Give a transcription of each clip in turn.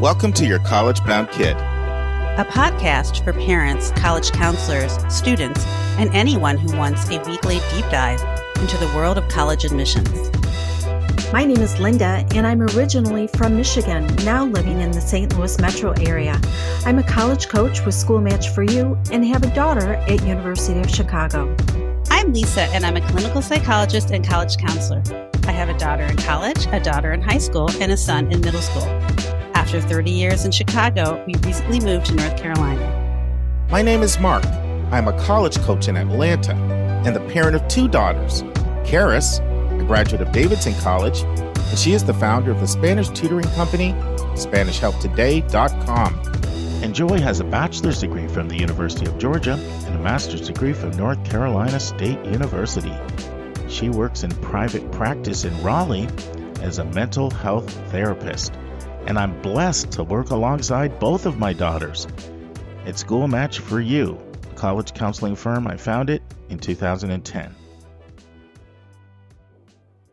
Welcome to Your College Bound Kid, a podcast for parents, college counselors, students, and anyone who wants a weekly deep dive into the world of college admissions. My name is Lynda, and I'm originally from Michigan, now living in the St. Louis metro area. I'm a college coach with School Match for You and have a daughter at University of Chicago. I'm Lisa, and I'm a clinical psychologist and college counselor. I have a daughter in college, a daughter in high school, and a son in middle school. After 30 years in Chicago, we recently moved to North Carolina. My name is Mark. I'm a college coach in Atlanta and the parent of two daughters. Karis, a graduate of Davidson College, and she is the founder of the Spanish tutoring company, SpanishHelpToday.com. And Joy has a bachelor's degree from the University of Georgia and a master's degree from North Carolina State University. She works in private practice in Raleigh as a mental health therapist. And I'm blessed to work alongside both of my daughters at School Match for You, a college counseling firm. I founded in 2010.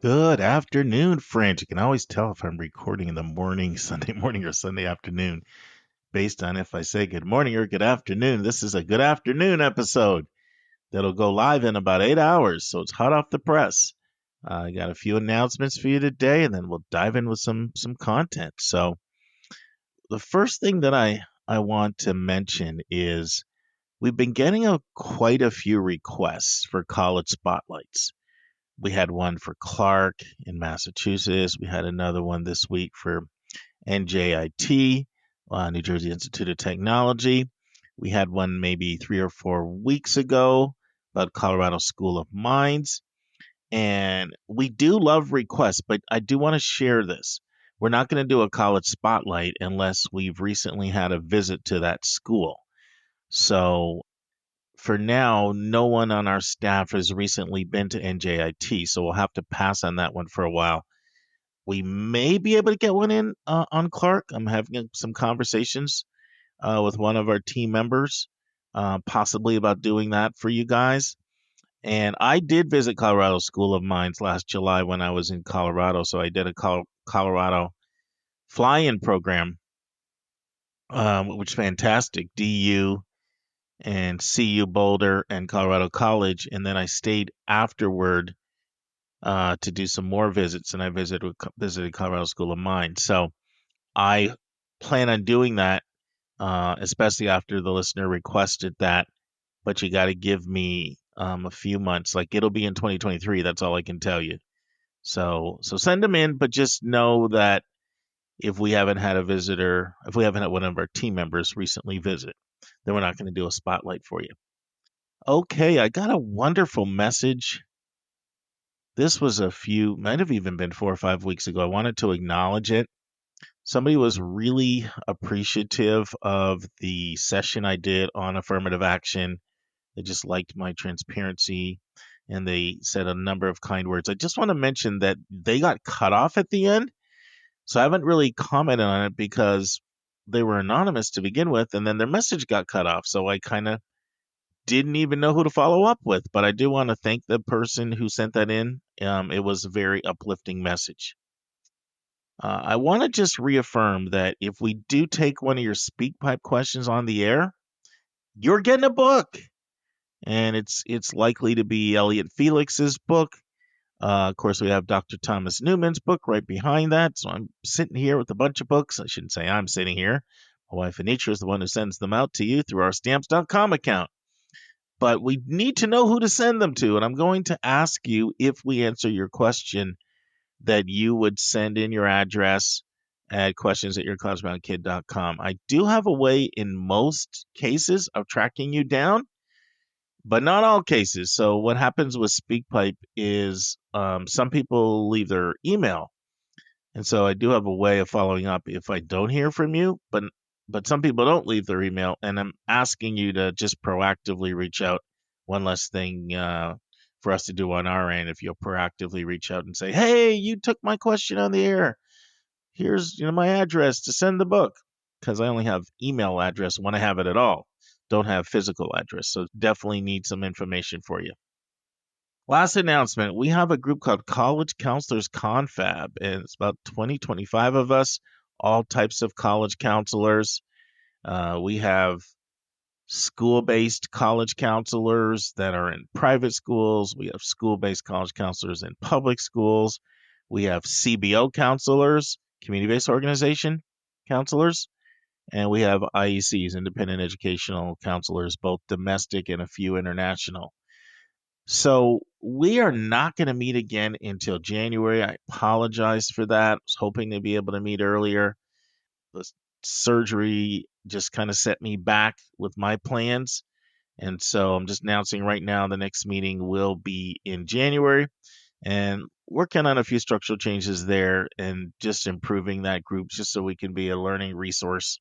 Good afternoon, friends. You can always tell if I'm recording in the morning, Sunday morning or Sunday afternoon, based on if I say good morning or good afternoon. This is a good afternoon episode that'll go live in about 8 hours, so it's hot off the press. I got a few announcements for you today, and then we'll dive in with some content. So the first thing that I want to mention is we've been getting quite a few requests for college spotlights. We had one for Clark in Massachusetts. We had another one this week for NJIT, New Jersey Institute of Technology. We had one maybe 3 or 4 weeks ago about Colorado School of Mines. And we do love requests, but I do want to share this. We're not going to do a college spotlight unless we've recently had a visit to that school. So for now, no one on our staff has recently been to NJIT, so we'll have to pass on that one for a while. We may be able to get one in on Clark. I'm having some conversations with one of our team members, possibly about doing that for you guys. And I did visit Colorado School of Mines last July when I was in Colorado. So I did a Colorado fly-in program, which is fantastic. DU and CU Boulder and Colorado College. And then I stayed afterward to do some more visits. And I visited Colorado School of Mines. So I plan on doing that, especially after the listener requested that. But you got to give me a few months. Like, it'll be in 2023. That's all I can tell you. So send them in, but just know that if we haven't had one of our team members recently visit, then we're not going to do a spotlight for you. Okay, I got a wonderful message. This was might have even been 4 or 5 weeks ago. I wanted to acknowledge it. Somebody was really appreciative of the session I did on affirmative action. They just liked my transparency, and they said a number of kind words. I just want to mention that they got cut off at the end, so I haven't really commented on it because they were anonymous to begin with, and then their message got cut off, so I kind of didn't even know who to follow up with. But I do want to thank the person who sent that in. It was a very uplifting message. I want to just reaffirm that if we do take one of your SpeakPipe questions on the air, you're getting a book. And it's likely to be Elliot Felix's book. Of course, we have Dr. Thomas Newman's book right behind that. So I'm sitting here with a bunch of books. I shouldn't say I'm sitting here. My wife Anitra is the one who sends them out to you through our stamps.com account. But we need to know who to send them to. And I'm going to ask you, if we answer your question, that you would send in your address at questions@yourcollegeboundkid.com. I do have a way in most cases of tracking you down, but not all cases. So what happens with SpeakPipe is some people leave their email. And so I do have a way of following up if I don't hear from you, but some people don't leave their email, and I'm asking you to just proactively reach out. One less thing for us to do on our end. If you'll proactively reach out and say, hey, you took my question on the air. Here's my address to send the book, because I only have email address when I have it at all. Don't have physical address, so definitely need some information for you. Last announcement, we have a group called College Counselors Confab, and it's about 20, 25 of us all types of college counselors. We have school-based college counselors that are in private schools. We have school-based college counselors in public schools. We have CBO counselors, community-based organization counselors, and we have IECs, independent educational counselors, both domestic and a few international. So we are not going to meet again until January. I apologize for that. I was hoping to be able to meet earlier. The surgery just kind of set me back with my plans. And so I'm just announcing right now the next meeting will be in January, and working on a few structural changes there and just improving that group just so we can be a learning resource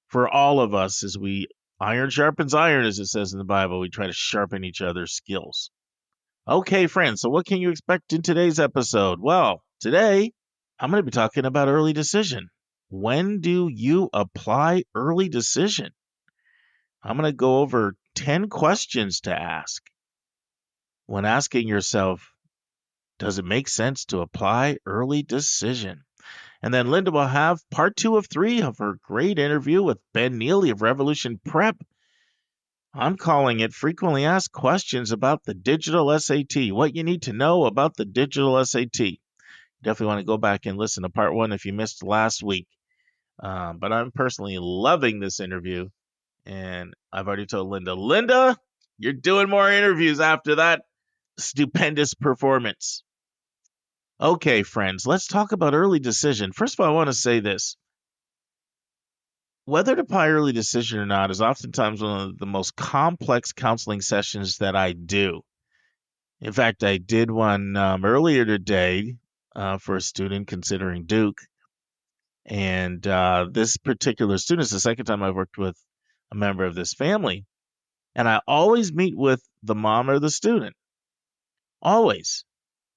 for all of us as we iron sharpens iron, as it says in the Bible. We try to sharpen each other's skills. Okay, friends, so what can you expect in today's episode? Well, today I'm going to be talking about early decision. When do you apply early decision? I'm going to go over 10 questions to ask when asking yourself, does it make sense to apply early decision? And then Lynda will have part 2 of 3 of her great interview with Ben Neely of Revolution Prep. I'm calling it Frequently Asked Questions about the Digital SAT, what you need to know about the Digital SAT. Definitely want to go back and listen to part 1 if you missed last week. But I'm personally loving this interview. And I've already told Lynda, you're doing more interviews after that stupendous performance. Okay, friends, let's talk about early decision. First of all, I want to say this. Whether to apply early decision or not is oftentimes one of the most complex counseling sessions that I do. In fact, I did one earlier today for a student considering Duke. And this particular student is the second time I've worked with a member of this family. And I always meet with the mom or the student. Always.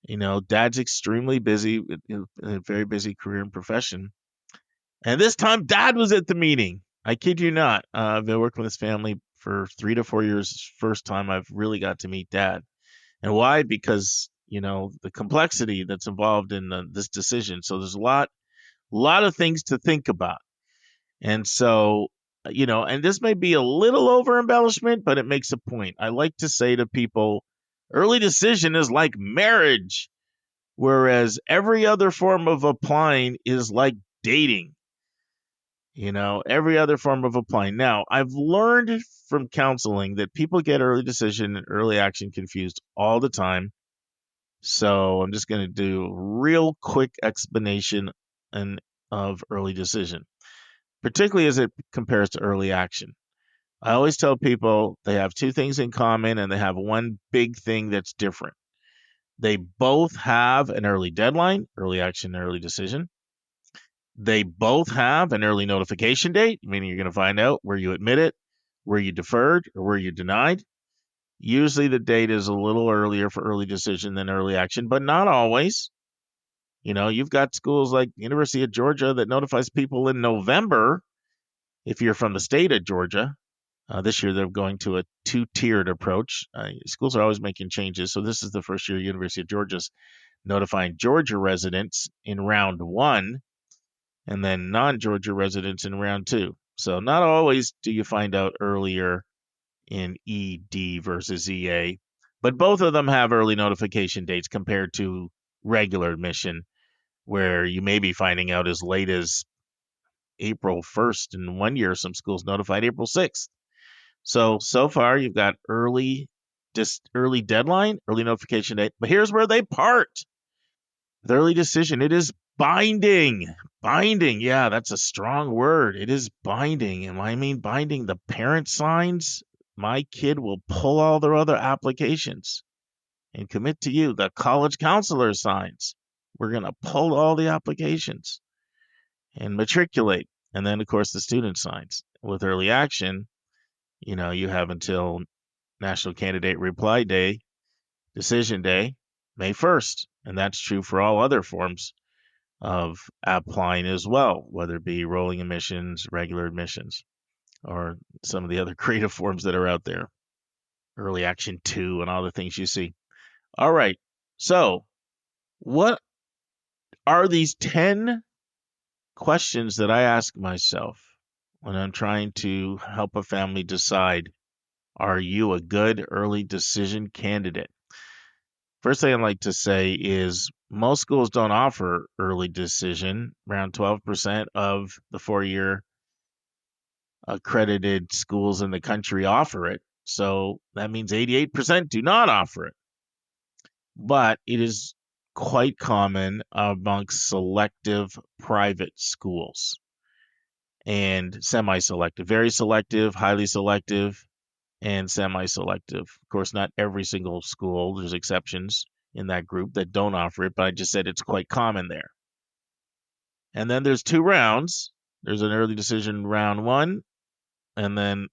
You know, dad's extremely busy, in a very busy career and profession. And this time, dad was at the meeting. I kid you not. I've been working with this family for 3 to 4 years. First time I've really got to meet dad. And why? Because, you know, the complexity that's involved in this decision. So there's a lot of things to think about. And so, you know, and this may be a little over embellishment, but it makes a point. I like to say to people, early decision is like marriage, whereas every other form of applying is like dating. You know, every other form of applying. Now, I've learned from counseling that people get early decision and early action confused all the time. So I'm just going to do a real quick explanation of early decision, particularly as it compares to early action. I always tell people they have 2 things in common and they have one big thing that's different. They both have an early deadline, early action, early decision. They both have an early notification date, meaning you're going to find out where you admitted, where you deferred, or where you denied. Usually the date is a little earlier for early decision than early action, but not always. You know, you've got schools like University of Georgia that notifies people in November if you're from the state of Georgia. This year they're going to a 2-tiered approach. Schools are always making changes, so this is the first year University of Georgia's notifying Georgia residents in round 1, and then non-Georgia residents in round 2. So not always do you find out earlier in ED versus EA, but both of them have early notification dates compared to regular admission, where you may be finding out as late as April 1st. In one year, some schools notified April 6th. So far you've got early deadline, early notification date, but here's where they part. The early decision, it is binding. Binding, yeah, that's a strong word. It is binding. And I mean binding, the parent signs, my kid will pull all their other applications and commit to you. The college counselor signs, we're going to pull all the applications and matriculate. And then, of course, the student signs. With early action, you know, you have until National Candidate Reply Day, Decision Day, May 1st. And that's true for all other forms of applying as well, whether it be rolling admissions, regular admissions, or some of the other creative forms that are out there. Early Action 2 and all the things you see. All right. So what are these 10 questions that I ask myself when I'm trying to help a family decide, are you a good early decision candidate? First thing I'd like to say is most schools don't offer early decision. Around 12% of the 4-year accredited schools in the country offer it. So that means 88% do not offer it. But it is quite common amongst selective private schools and semi-selective, very selective, highly selective, and semi-selective. Of course, not every single school. There's exceptions in that group that don't offer it, but I just said it's quite common there. And then there's 2 rounds. There's an early decision round 1, and then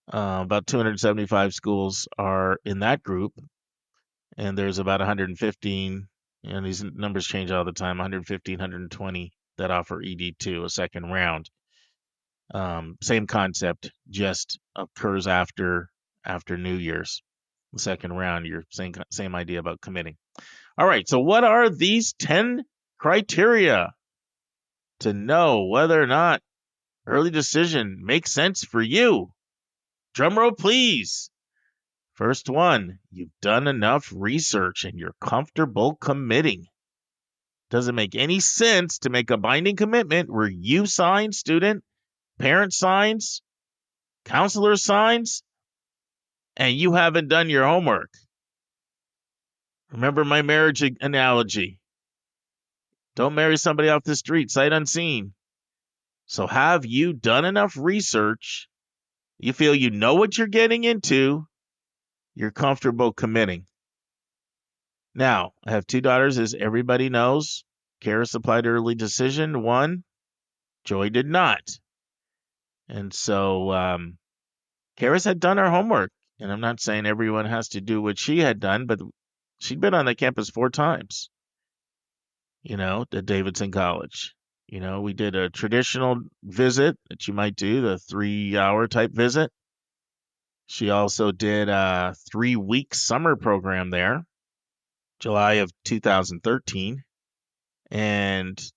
about 275 schools are in that group, and there's about 115, and these numbers change all the time, 115, 120 that offer ED2, a second round. Same concept, just occurs after New Year's. The second round, your same idea about committing. All right, so what are these 10 criteria to know whether or not early decision makes sense for you? Drum roll, please. First one, you've done enough research and you're comfortable committing. Doesn't make any sense to make a binding commitment where you sign, student, parent signs, counselor signs, and you haven't done your homework. Remember my marriage analogy. Don't marry somebody off the street, sight unseen. So have you done enough research? You feel you know what you're getting into. You're comfortable committing. Now, I have 2 daughters, as everybody knows. Karis applied early decision 1. Joy did not. And so Karis had done her homework. And I'm not saying everyone has to do what she had done, but she'd been on the campus 4 times, at Davidson College. We did a traditional visit that you might do, the 3-hour type visit. She also did a 3-week summer program there, July of 2013. And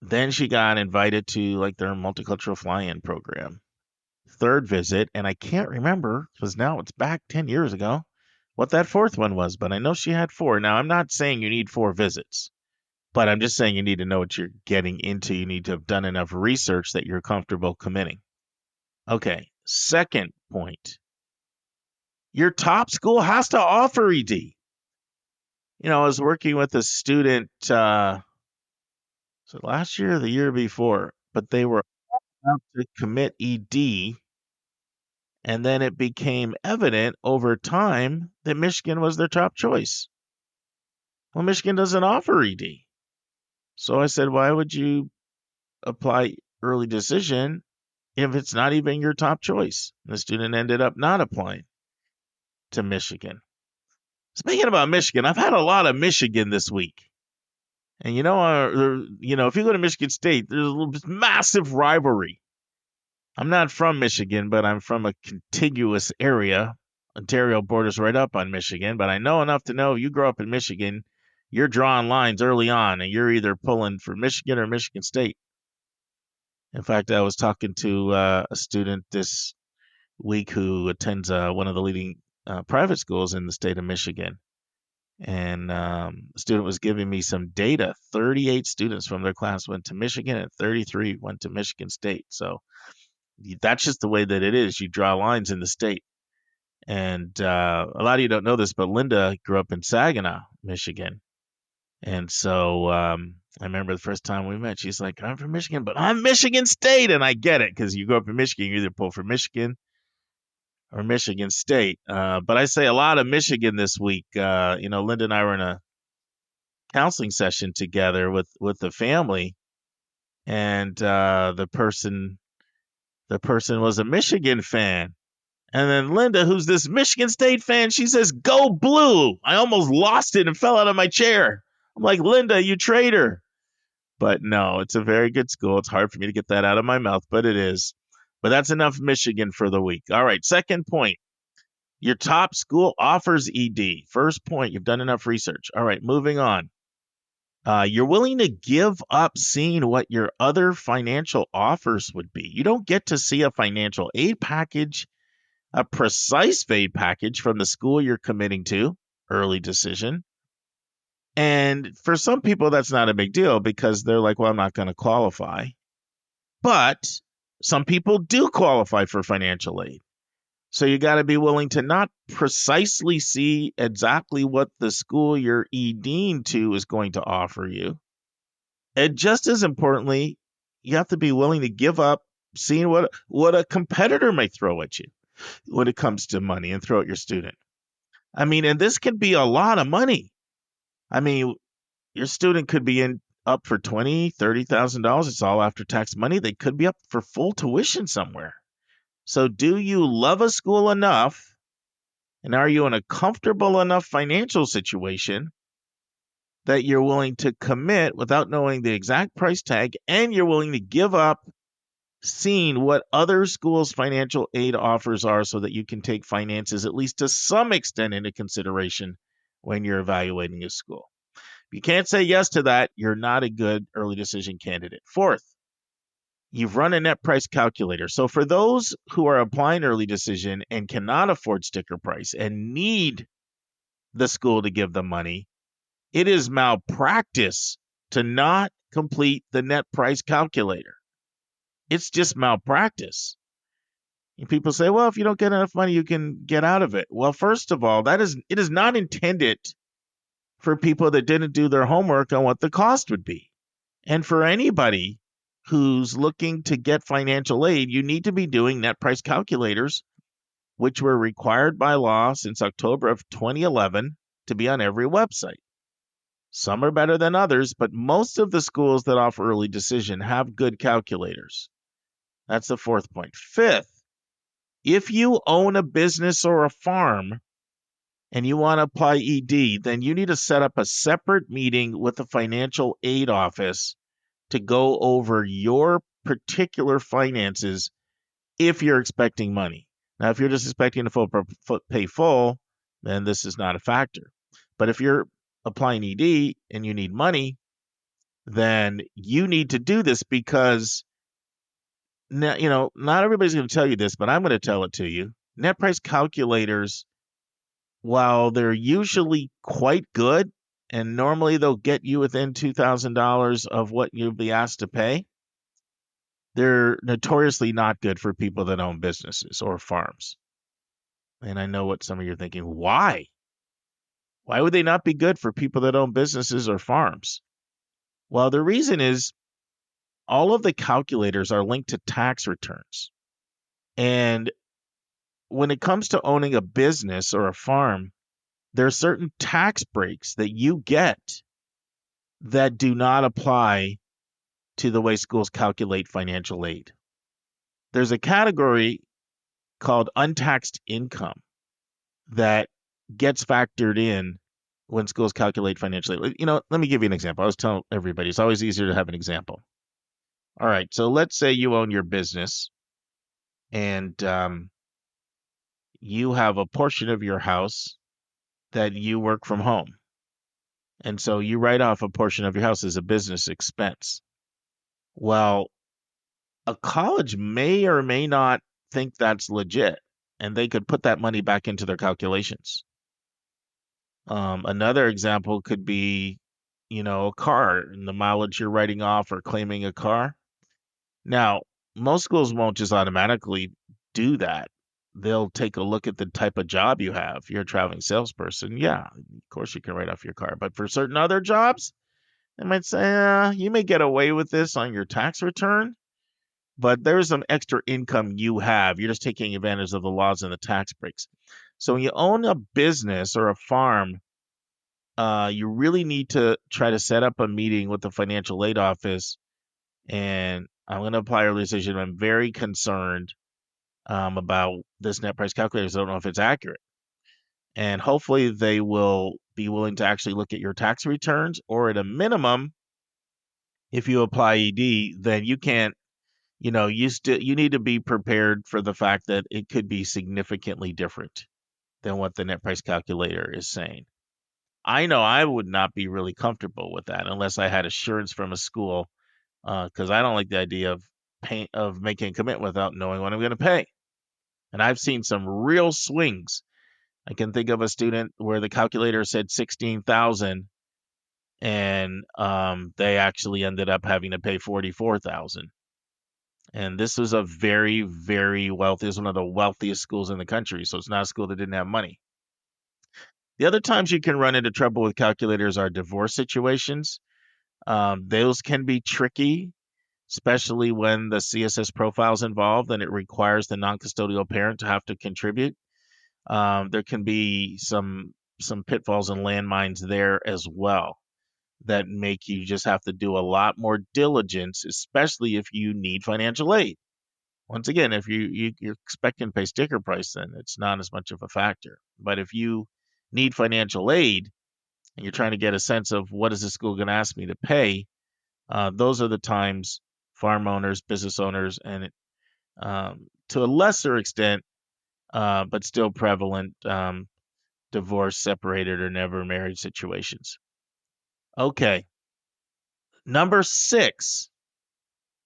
then she got invited to their multicultural fly-in program. 3rd visit, and I can't remember, because now it's back 10 years ago, what that 4th one was, but I know she had 4. Now, I'm not saying you need 4 visits, but I'm just saying you need to know what you're getting into. You need to have done enough research that you're comfortable committing. Okay, second point. Your top school has to offer ED. I was working with a student, so last year or the year before, but they were about to commit ED, and then it became evident over time that Michigan was their top choice. Well, Michigan doesn't offer ED. So I said, why would you apply early decision if it's not even your top choice? And the student ended up not applying to Michigan. Speaking about Michigan, I've had a lot of Michigan this week. And if you go to Michigan State, there's this massive rivalry. I'm not from Michigan, but I'm from a contiguous area. Ontario borders right up on Michigan, but I know enough to know if you grow up in Michigan, you're drawing lines early on, and you're either pulling for Michigan or Michigan State. In fact, I was talking to a student this week who attends one of the leading private schools in the state of Michigan. And the student was giving me some data. 38 students from their class went to Michigan, and 33 went to Michigan State. So that's just the way that it is. You draw lines in the state. And a lot of you don't know this, but Lynda grew up in Saginaw, Michigan. And so I remember the first time we met, she's like, I'm from Michigan, but I'm Michigan State. And I get it, because you grow up in Michigan, you either pull for Michigan or Michigan State. But I say a lot of Michigan this week. Lynda and I were in a counseling session together with the family, and the person was a Michigan fan. And then Lynda, who's this Michigan State fan, she says, "Go Blue." I almost lost it and fell out of my chair. I'm like, Lynda, you traitor. But no, it's a very good school. It's hard for me to get that out of my mouth, but it is. But that's enough Michigan for the week. All right, second point. Your top school offers ED. First point, you've done enough research. All right, moving on. You're willing to give up seeing what your other financial offers would be. You don't get to see a financial aid package, a precise aid package from the school you're committing to, early decision. And for some people, that's not a big deal because they're like, well, I'm not going to qualify. But some people do qualify for financial aid. So you got to be willing to not precisely see exactly what the school you're EDing to is going to offer you. And just as importantly, you have to be willing to give up seeing what a competitor may throw at you when it comes to money and throw at your student. I mean, and this can be a lot of money. I mean, your student could be up for $20,000, $30,000. It's all after tax money. They could be up for full tuition somewhere. So do you love a school enough, and are you in a comfortable enough financial situation that you're willing to commit without knowing the exact price tag, and you're willing to give up seeing what other schools' financial aid offers are so that you can take finances at least to some extent into consideration when you're evaluating a school? If you can't say yes to that, you're not a good early decision candidate. Fourth, you've run a net price calculator. So for those who are applying early decision and cannot afford sticker price and need the school to give them money, it is malpractice to not complete the net price calculator. It's just malpractice. And people say, well, if you don't get enough money, you can get out of it. Well, first of all, it is not intended for people that didn't do their homework on what the cost would be. And for anybody who's looking to get financial aid, you need to be doing net price calculators, which were required by law since October of 2011 to be on every website. Some are better than others, but most of the schools that offer early decision have good calculators. That's the fourth point. Fifth, if you own a business or a farm and you want to apply ED, then you need to set up a separate meeting with the financial aid office to go over your particular finances if you're expecting money. Now, if you're just expecting to pay full, then this is not a factor. But if you're applying ED and you need money, then you need to do this because, not everybody's going to tell you this, but I'm going to tell it to you. Net price calculators, while they're usually quite good, and normally they'll get you within $2,000 of what you'll be asked to pay, they're notoriously not good for people that own businesses or farms. And I know what some of you are thinking. Why? Why would they not be good for people that own businesses or farms? Well, the reason is all of the calculators are linked to tax returns. And when it comes to owning a business or a farm, there are certain tax breaks that you get that do not apply to the way schools calculate financial aid. There's a category called untaxed income that gets factored in when schools calculate financial aid. Let me give you an example. I always tell everybody, it's always easier to have an example. All right, so let's say you own your business and you have a portion of your house that you work from home. And so you write off a portion of your house as a business expense. Well, a college may or may not think that's legit, and they could put that money back into their calculations. Another example could be, a car and the mileage you're writing off or claiming a car. Now, most schools won't just automatically do that. They'll take a look at the type of job you have. If you're a traveling salesperson, yeah, of course you can write off your car. But for certain other jobs, they might say, you may get away with this on your tax return, but there's some extra income you have. You're just taking advantage of the laws and the tax breaks. So when you own a business or a farm, you really need to try to set up a meeting with the financial aid office. And I'm going to apply early decision. I'm very concerned about this net price calculator. I don't know if it's accurate. And hopefully they will be willing to actually look at your tax returns, or at a minimum, if you apply ED, then you can't, you need to be prepared for the fact that it could be significantly different than what the net price calculator is saying. I know I would not be really comfortable with that unless I had assurance from a school, because I don't like the idea of making a commitment without knowing what I'm going to pay. And I've seen some real swings. I can think of a student where the calculator said 16,000, and they actually ended up having to pay 44,000. And this was a very, very wealthy. It was one of the wealthiest schools in the country, so it's not a school that didn't have money. The other times you can run into trouble with calculators are divorce situations. Those can be tricky, especially when the CSS profile is involved and it requires the non-custodial parent to have to contribute. There can be some pitfalls and landmines there as well that make you just have to do a lot more diligence, especially if you need financial aid. Once again, if you're expecting to pay sticker price, then it's not as much of a factor. But if you need financial aid and you're trying to get a sense of what is the school going to ask me to pay, those are the times farm owners, business owners, and to a lesser extent, but still prevalent, divorced, separated, or never married situations. Okay. Number 6,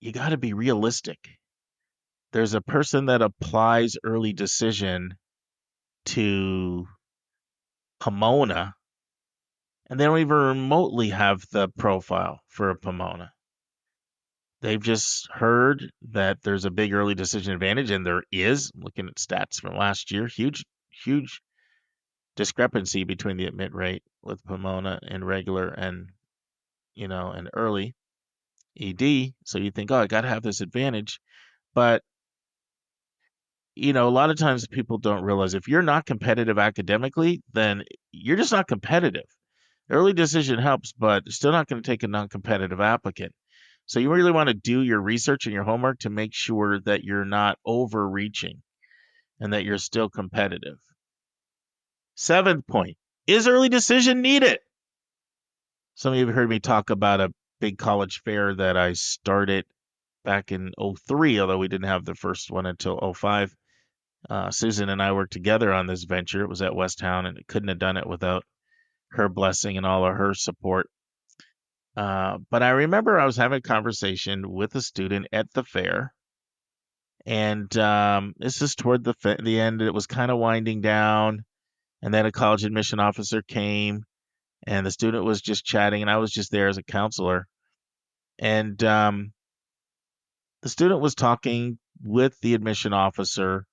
you got to be realistic. There's a person that applies early decision to Pomona, and they don't even remotely have the profile for a Pomona. They've just heard that there's a big early decision advantage, and there is. Looking at stats from last year, huge discrepancy between the admit rate with Pomona and regular and and early ED. So you think, oh, I got to have this advantage, but a lot of times people don't realize if you're not competitive academically, then you're just not competitive. Early decision helps, but still not going to take a non-competitive applicant. So you really want to do your research and your homework to make sure that you're not overreaching and that you're still competitive. 7th point, is early decision needed? Some of you have heard me talk about a big college fair that I started back in 03, although we didn't have the first one until 05. Susan and I worked together on this venture. It was at Westtown, and couldn't have done it without her blessing and all of her support. But I remember I was having a conversation with a student at the fair, and this is toward the end. It was kind of winding down, and then a college admission officer came, and the student was just chatting, and I was just there as a counselor. And the student was talking with the admission officer,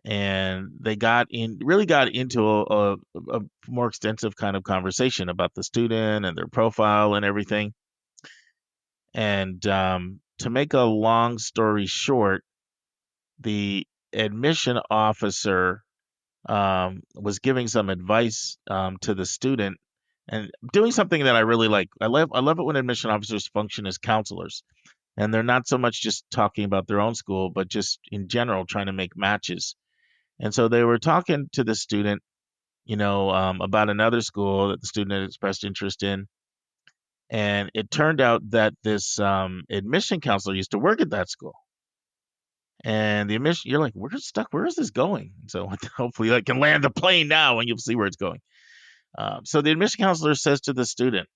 and they really got into a more extensive kind of conversation about the student and their profile and everything. And to make a long story short, the admission officer was giving some advice to the student and doing something that I really like. I love it when admission officers function as counselors, and they're not so much just talking about their own school, but just in general trying to make matches. And so they were talking to the student, about another school that the student had expressed interest in. And it turned out that this admission counselor used to work at that school. And the admission, you're like, we're stuck. Where is this going? So hopefully I can land the plane now and you'll see where it's going. So the admission counselor says to the student,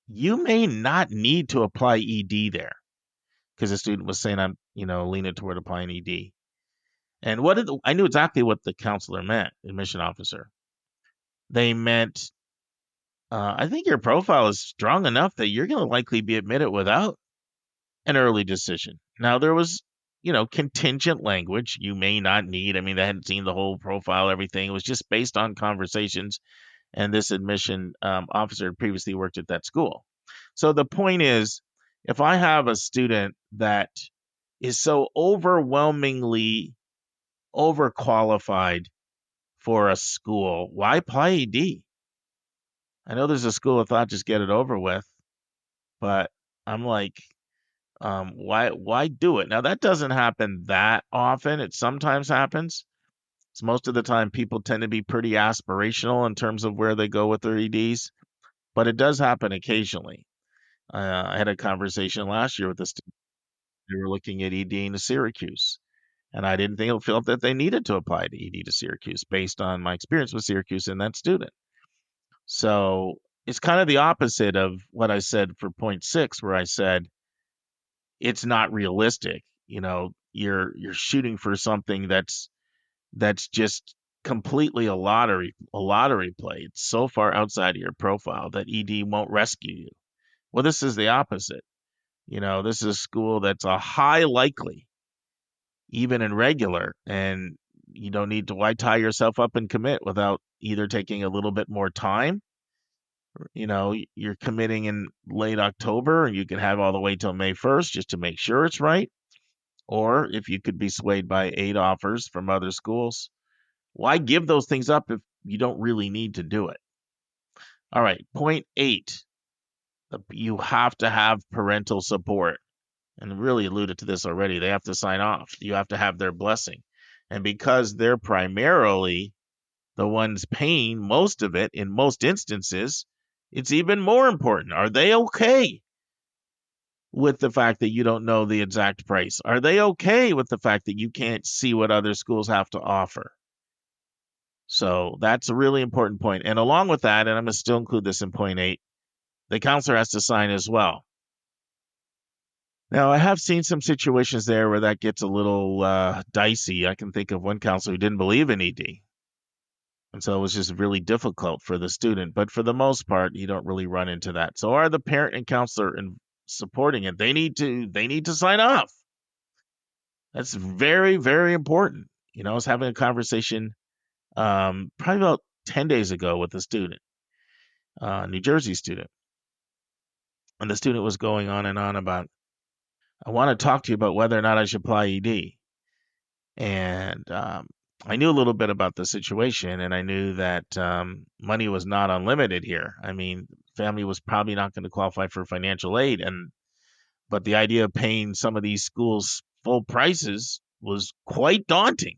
you may not need to apply ED there. Because the student was saying, I'm, leaning toward applying ED. And I knew exactly what the counselor meant, admission officer. They meant, I think your profile is strong enough that you're going to likely be admitted without an early decision. Now, there was, contingent language you may not need. I mean, they hadn't seen the whole profile, everything. It was just based on conversations. And this admission officer had previously worked at that school. So the point is, if I have a student that is so overwhelmingly overqualified for a school, why apply ED? I know there's a school of thought, just get it over with, but I'm like, why do it? Now that doesn't happen that often. It sometimes happens. So most of the time, people tend to be pretty aspirational in terms of where they go with their EDs, but it does happen occasionally. I had a conversation last year with a student. They were looking at EDing to Syracuse, and I didn't feel that they needed to apply to ED to Syracuse based on my experience with Syracuse and that student. So it's kind of the opposite of what I said for point 6, where I said it's not realistic. You're shooting for something that's just completely a lottery play. It's so far outside of your profile that ED won't rescue you. Well, this is the opposite. This is a school that's a high likely, even in regular, and you don't need to why tie yourself up and commit without either taking a little bit more time. You're committing in late October, and you can have all the way till May 1st just to make sure it's right. Or if you could be swayed by 8 offers from other schools, why give those things up if you don't really need to do it? All right, point 8, you have to have parental support. And really alluded to this already. They have to sign off. You have to have their blessing. And because they're primarily the ones paying most of it in most instances, it's even more important. Are they okay with the fact that you don't know the exact price? Are they okay with the fact that you can't see what other schools have to offer? So that's a really important point. And along with that, and I'm going to still include this in point 8, the counselor has to sign as well. Now, I have seen some situations there where that gets a little dicey. I can think of one counselor who didn't believe in ED. And so it was just really difficult for the student. But for the most part, you don't really run into that. So are the parent and counselor supporting it? They need to sign off. That's very, very important. I was having a conversation probably about 10 days ago with a student, New Jersey student. And the student was going on and on about, I want to talk to you about whether or not I should apply ED. And I knew a little bit about the situation, and I knew that money was not unlimited here. I mean, family was probably not going to qualify for financial aid, but the idea of paying some of these schools full prices was quite daunting,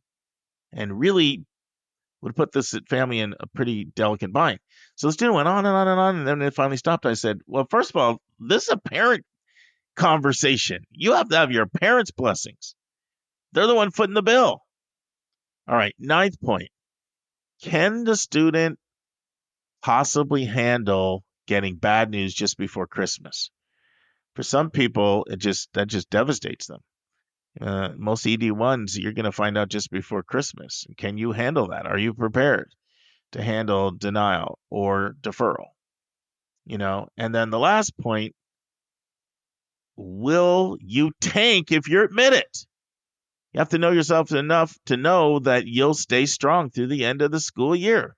and really would put this family in a pretty delicate bind. So the student went on and on and on, and then it finally stopped. I said, well, first of all, this is a parent conversation. You have to have your parents' blessings. They're the one footing the bill. All right, 9th point. Can the student possibly handle getting bad news just before Christmas? For some people, that just devastates them. Most ED1s, you're going to find out just before Christmas. Can you handle that? Are you prepared to handle denial or deferral? And then the last point, will you tank if you're admitted? You have to know yourself enough to know that you'll stay strong through the end of the school year.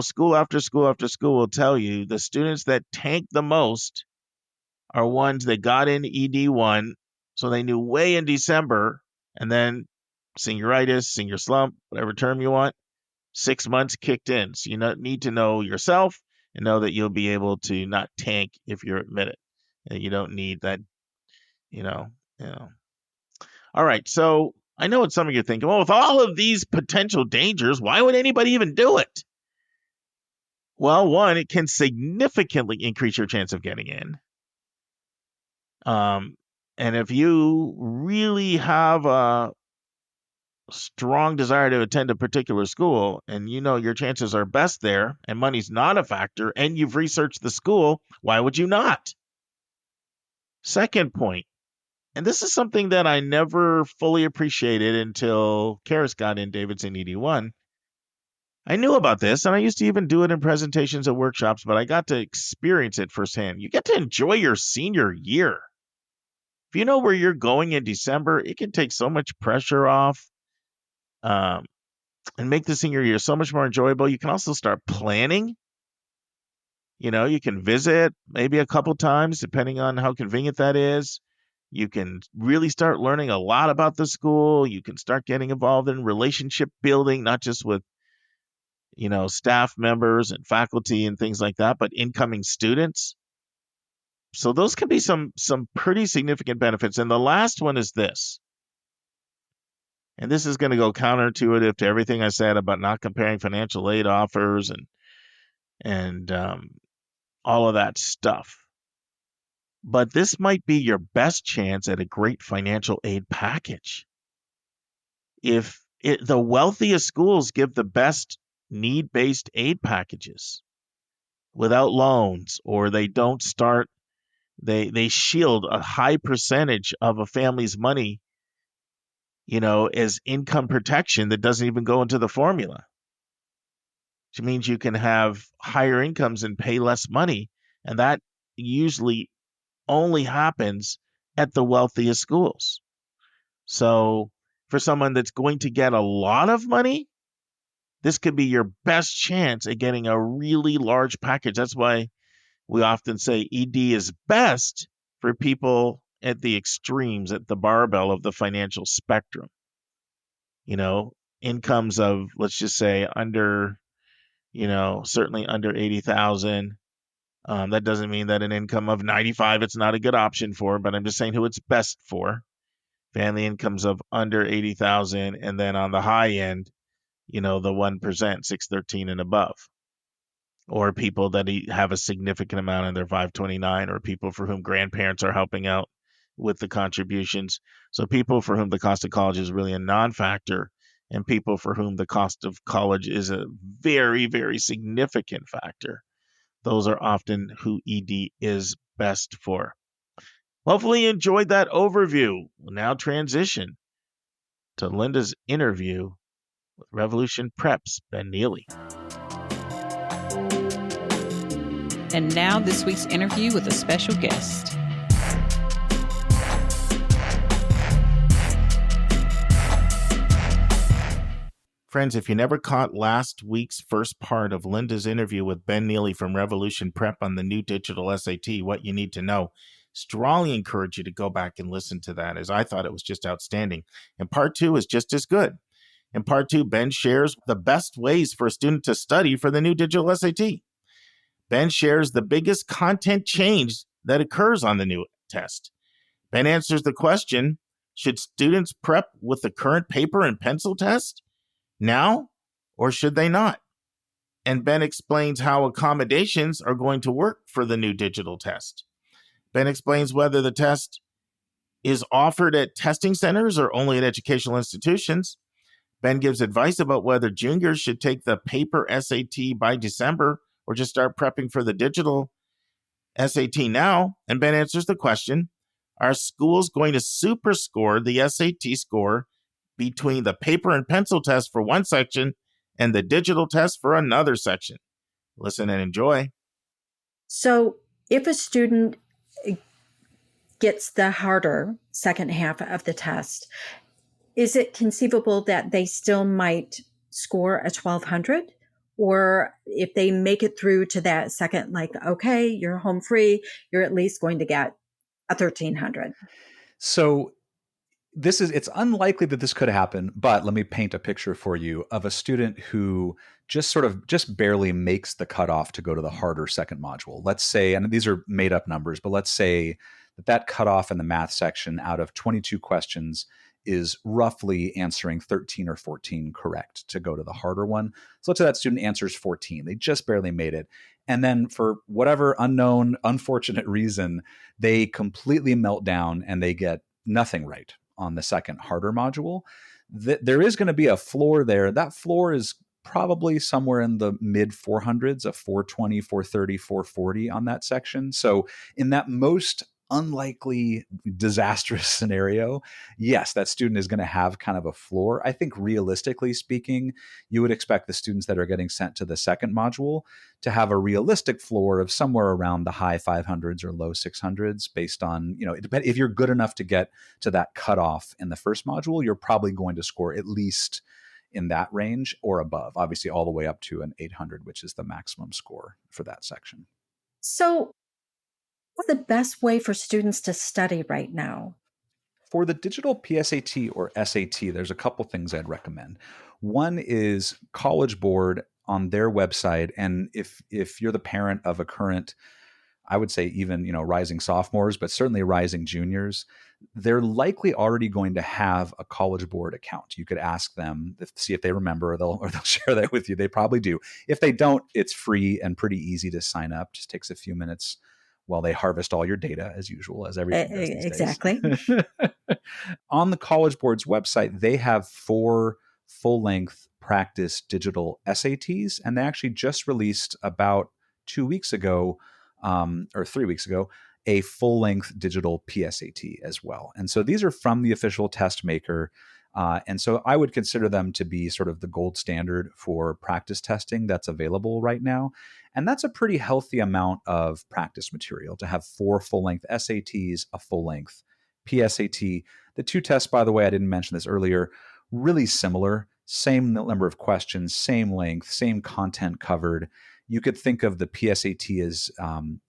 School after school after school will tell you the students that tank the most are ones that got in ED1, so they knew way in December, and then senior slump, whatever term you want, 6 months kicked in. So you need to know yourself and know that you'll be able to not tank if you're admitted. And you don't need that, you know. All right, so I know what some of you are thinking, well, with all of these potential dangers, why would anybody even do it? Well, one, it can significantly increase your chance of getting in. And if you really have a strong desire to attend a particular school and your chances are best there and money's not a factor and you've researched the school, why would you not? Second point, and this is something that I never fully appreciated until Karis got in Davidson ED1. I knew about this, and I used to even do it in presentations at workshops, but I got to experience it firsthand. You get to enjoy your senior year. If you know where you're going in December, it can take so much pressure off and make the senior year so much more enjoyable. You can also start planning. You can visit maybe a couple times, depending on how convenient that is. You can really start learning a lot about the school. You can start getting involved in relationship building, not just with staff members and faculty and things like that, but incoming students. So those can be some pretty significant benefits. And the last one is this. And this is going to go counterintuitive to everything I said about not comparing financial aid offers and all of that stuff. But this might be your best chance at a great financial aid package. The wealthiest schools give the best need-based aid packages. without loans, or they don't start, they shield a high percentage of a family's money, as income protection that doesn't even go into the formula, which means you can have higher incomes and pay less money. And that usually only happens at the wealthiest schools. So for someone that's going to get a lot of money, this could be your best chance at getting a really large package. That's why we often say ED is best for people at the extremes, at the barbell of the financial spectrum. Incomes of, let's just say, under, certainly under 80,000. That doesn't mean that an income of 95, it's not a good option for, but I'm just saying who it's best for. Family incomes of under 80,000, and then on the high end, the 1%, 613 and above, or people that have a significant amount in their 529, or people for whom grandparents are helping out with the contributions. So people for whom the cost of college is really a non-factor, and people for whom the cost of college is a very, very significant factor. Those are often who ED is best for. Hopefully you enjoyed that overview. We'll now transition to Lynda's interview with Revolution Prep's Ben Neely. And now this week's interview with a special guest. Friends, if you never caught last week's first part of Lynda's interview with Ben Neely from Revolution Prep on the new digital SAT, What You Need to Know, strongly encourage you to go back and listen to that, as I thought it was just outstanding. And part 2 is just as good. In part 2, Ben shares the best ways for a student to study for the new digital SAT. Ben shares the biggest content change that occurs on the new test. Ben answers the question, should students prep with the current paper and pencil test now, or should they not? And Ben explains how accommodations are going to work for the new digital test. Ben explains whether the test is offered at testing centers or only at educational institutions. Ben gives advice about whether juniors should take the paper SAT by December or just start prepping for the digital SAT now. And Ben answers the question, are schools going to SuperScore the SAT score between the paper and pencil test for one section and the digital test for another section? Listen and enjoy. So if a student gets the harder second half of the test, is it conceivable that they still might score a 1200? Or if they make it through to that second, like, okay, you're home free, you're at least going to get a 1300. So it's unlikely that this could happen, but let me paint a picture for you of a student who just barely makes the cutoff to go to the harder second module. Let's say, and these are made up numbers, but let's say that cutoff in the math section out of 22 questions is roughly answering 13 or 14 correct to go to the harder one. So let's say that student answers 14. They just barely made it. And then for whatever unknown, unfortunate reason, they completely melt down and they get nothing right on the second harder module. There is going to be a floor there. That floor is probably somewhere in the mid 400s, a 420, 430, 440 on that section. So in that most unlikely disastrous scenario, yes, that student is going to have kind of a floor. I think realistically speaking, you would expect the students that are getting sent to the second module to have a realistic floor of somewhere around the high 500s or low 600s based on, if you're good enough to get to that cutoff in the first module, you're probably going to score at least in that range or above, obviously all the way up to an 800, which is the maximum score for that section. So what's the best way for students to study right now? For the digital PSAT or SAT, there's a couple things I'd recommend. One is College Board on their website. And if you're the parent of a current, I would say even, rising sophomores, but certainly rising juniors, they're likely already going to have a College Board account. You could ask them, see if they remember, or they'll share that with you. They probably do. If they don't, it's free and pretty easy to sign up. Just takes a few minutes while they harvest all your data, as usual, as everything does these exactly. days. On the College Board's website, they have 4 full-length practice digital SATs, and they actually just released about 2 weeks ago, or 3 weeks ago, a full-length digital PSAT as well. And so these are from the official test maker. And so I would consider them to be sort of the gold standard for practice testing that's available right now. And that's a pretty healthy amount of practice material to have 4 full-length SATs, a full-length PSAT. The 2 tests, by the way, I didn't mention this earlier, really similar, same number of questions, same length, same content covered. You could think of the PSAT as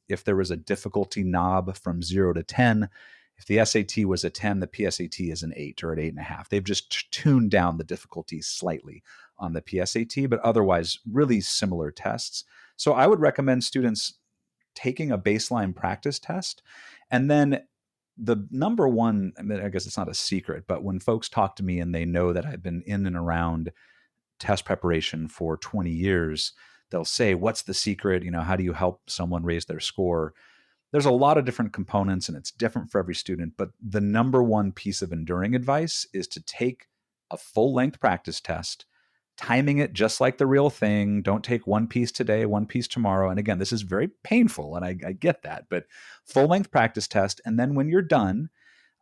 if there was a difficulty knob from 0 to 10. If the SAT was a 10, the PSAT is an 8 or an 8.5. They've just tuned down the difficulty slightly on the PSAT, but otherwise really similar tests. So I would recommend students taking a baseline practice test. And then the number one, I mean, I guess it's not a secret, but when folks talk to me and they know that I've been in and around test preparation for 20 years, they'll say, what's the secret? How do you help someone raise their score? There's a lot of different components and it's different for every student, but the number one piece of enduring advice is to take a full-length practice test, timing it just like the real thing. Don't take one piece today, one piece tomorrow. And again, this is very painful, and I get that, but full-length practice test. And then when you're done,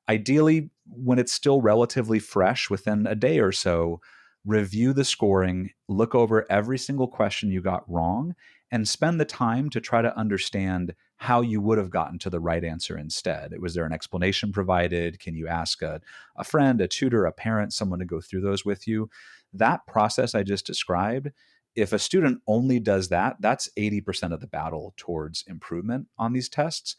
ideally, when it's still relatively fresh within a day or so, review the scoring, look over every single question you got wrong, and spend the time to try to understand how you would have gotten to the right answer instead. Was there an explanation provided? Can you ask a friend, a tutor, a parent, someone to go through those with you? That process I just described, if a student only does that, that's 80% of the battle towards improvement on these tests.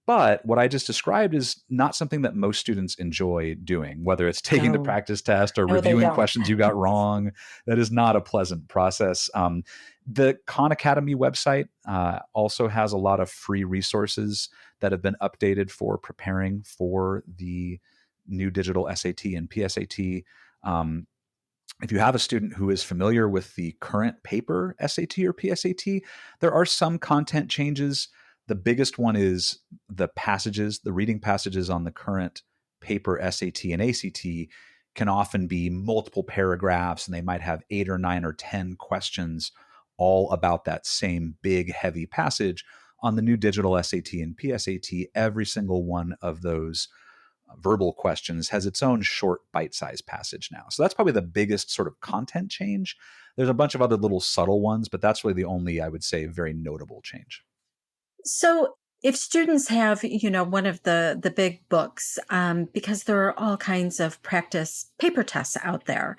But what I just described is not something that most students enjoy doing, whether it's taking the No. practice test or No, they reviewing don't. questions you got wrong. That is not a pleasant process. The Khan Academy website also has a lot of free resources that have been updated for preparing for the new digital SAT and PSAT. If you have a student who is familiar with the current paper SAT or PSAT, there are some content changes. The biggest one is the reading passages on the current paper SAT and ACT can often be multiple paragraphs, and they might have 8 or 9 or 10 questions all about that same big, heavy passage. On the new digital SAT and PSAT, every single one of those verbal questions has its own short bite-sized passage now. So that's probably the biggest sort of content change. There's a bunch of other little subtle ones, but that's really the only, I would say, very notable change. So if students have, one of the big books, because there are all kinds of practice paper tests out there,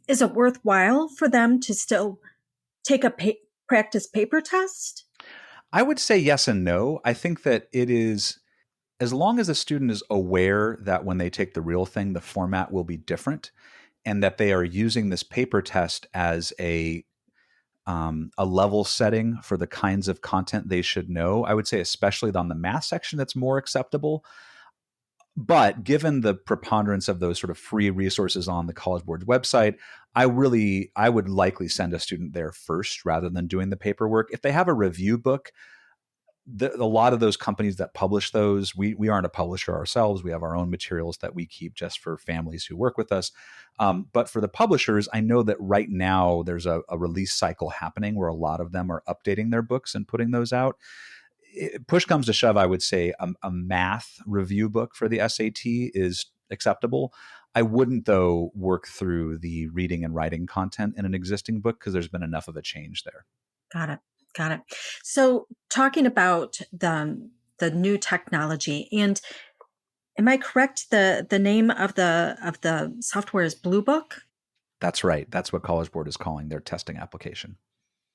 is it worthwhile for them to still take a practice paper test? I would say yes and no. I think that it is, as long as a student is aware that when they take the real thing, the format will be different, and that they are using this paper test as a level setting for the kinds of content they should know. I would say, especially on the math section, that's more acceptable. But given the preponderance of those sort of free resources on the College Board's website, I would likely send a student there first rather than doing the paperwork. If they have a review book, a lot of those companies that publish those, we aren't a publisher ourselves. We have our own materials that we keep just for families who work with us. But for the publishers, I know that right now there's a release cycle happening where a lot of them are updating their books and putting those out. Push comes to shove, I would say a math review book for the SAT is acceptable. I wouldn't, though, work through the reading and writing content in an existing book because there's been enough of a change there. Got it. So talking about the new technology, and am I correct? The name of the software is Blue Book? That's right. That's what College Board is calling their testing application.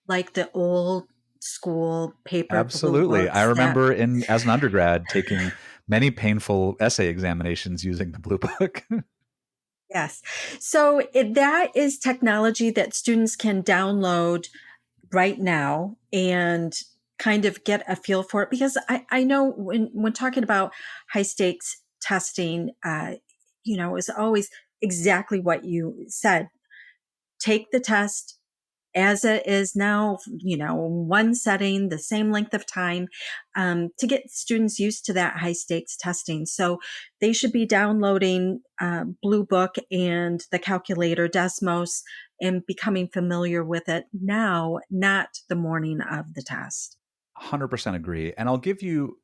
Like the old school paper Absolutely. Blue books I remember as an undergrad taking many painful essay examinations using the Blue Book. Yes. So that is technology that students can download right now and kind of get a feel for it, because I know when talking about high stakes testing, is always exactly what you said. Take the test as it is now, one setting, the same length of time, to get students used to that high stakes testing. So they should be downloading Blue Book and the calculator Desmos and becoming familiar with it now, not the morning of the test. 100% agree. And I'll give you,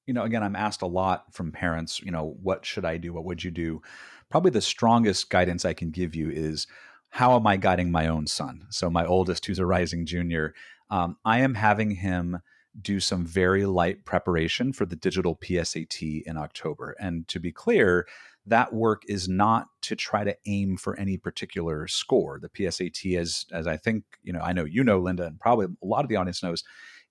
again, I'm asked a lot from parents, what should I do? What would you do? Probably the strongest guidance I can give you is, how am I guiding my own son? So my oldest, who's a rising junior, I am having him do some very light preparation for the digital PSAT in October. And to be clear, that work is not to try to aim for any particular score. The PSAT, as I think, I know, Lynda, and probably a lot of the audience knows,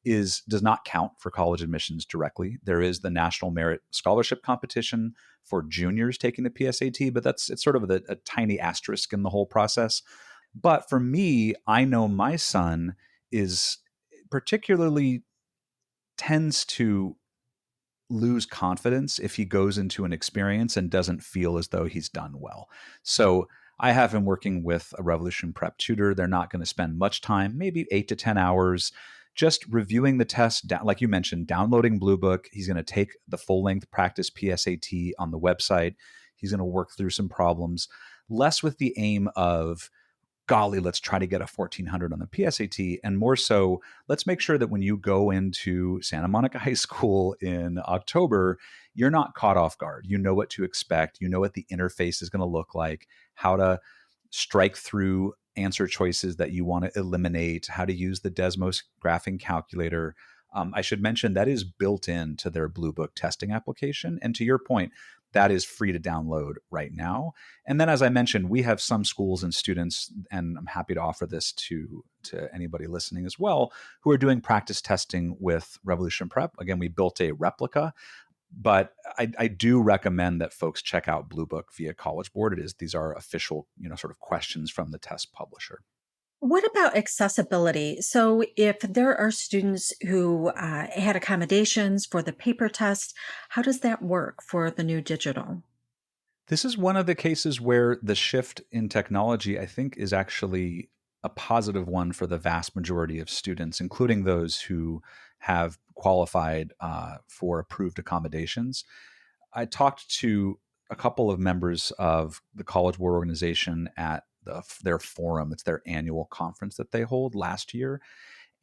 does not count for college admissions directly. There is the National Merit Scholarship Competition for juniors taking the PSAT, but it's sort of a tiny asterisk in the whole process. But for me, I know my son is particularly tends to lose confidence if he goes into an experience and doesn't feel as though he's done well. So I have him working with a Revolution Prep tutor. They're not going to spend much time, maybe 8 to 10 hours, just reviewing the test, like you mentioned, downloading Blue Book. He's going to take the full-length practice PSAT on the website. He's going to work through some problems, less with the aim of, golly, let's try to get a 1400 on the PSAT, and more so, let's make sure that when you go into Santa Monica High School in October, you're not caught off guard. You know what to expect. You know what the interface is going to look like, how to strike through answer choices that you want to eliminate, how to use the Desmos graphing calculator. I should mention that is built into their Blue Book testing application. And to your point, that is free to download right now. And then, as I mentioned, we have some schools and students, and I'm happy to offer this to anybody listening as well, who are doing practice testing with Revolution Prep. Again, we built a replica, but I do recommend that folks check out Blue Book via College Board. These are official, sort of questions from the test publisher. What about accessibility? So if there are students who had accommodations for the paper test, how does that work for the new digital? This is one of the cases where the shift in technology, I think, is actually a positive one for the vast majority of students, including those who have qualified for approved accommodations. I talked to a couple of members of the College Board organization at their forum. It's their annual conference that they hold last year.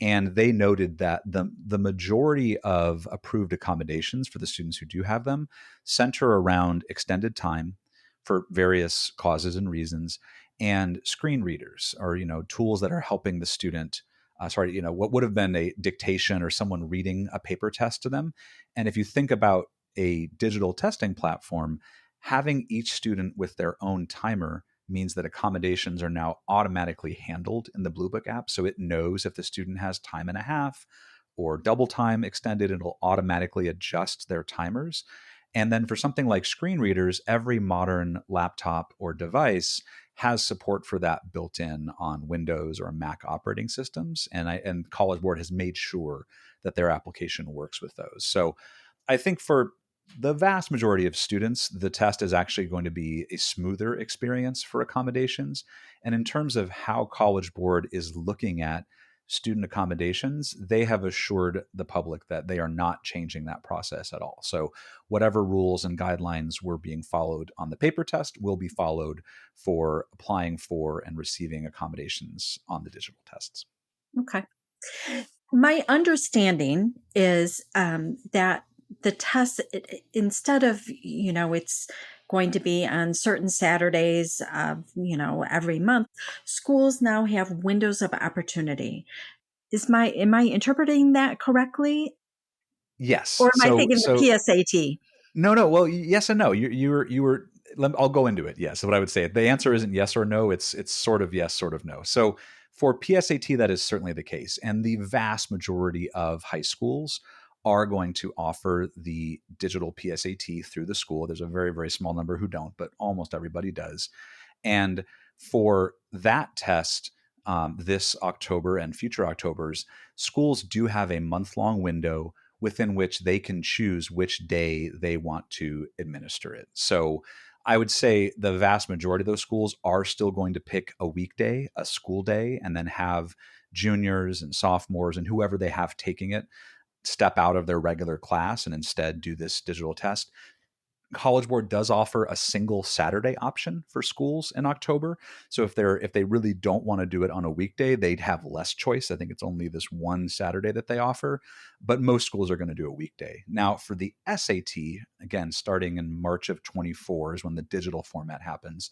And they noted that the majority of approved accommodations for the students who do have them center around extended time for various causes and reasons, and screen readers, or tools that are helping the student. What would have been a dictation or someone reading a paper test to them. And if you think about a digital testing platform, having each student with their own timer means that accommodations are now automatically handled in the Blue Book app. So it knows if the student has time and a half or double time extended, it'll automatically adjust their timers. And then for something like screen readers, every modern laptop or device has support for that built in on Windows or Mac operating systems. And College Board has made sure that their application works with those. So I think for the vast majority of students, the test is actually going to be a smoother experience for accommodations. And in terms of how College Board is looking at student accommodations, they have assured the public that they are not changing that process at all. So whatever rules and guidelines were being followed on the paper test will be followed for applying for and receiving accommodations on the digital tests. Okay. My understanding is that the test, instead of, it's going to be on certain Saturdays of, every month, schools now have windows of opportunity. Am I interpreting that correctly? Yes. Or am I thinking the PSAT? No. Well, yes and no. You were. I'll go into it. Yes. So what I would say, the answer isn't yes or no. It's sort of yes, sort of no. So for PSAT, that is certainly the case, and the vast majority of high schools are going to offer the digital PSAT through the school. There's a very, very small number who don't, but almost everybody does. And for that test, this October and future Octobers, schools do have a month-long window within which they can choose which day they want to administer it. So I would say the vast majority of those schools are still going to pick a weekday, a school day, and then have juniors and sophomores and whoever they have taking it step out of their regular class and instead do this digital test. College Board does offer a single Saturday option for schools in October. So if they really don't want to do it on a weekday, they'd have less choice. I think it's only this one Saturday that they offer, but most schools are going to do a weekday. Now for the SAT, again, starting in March of 24 is when the digital format happens.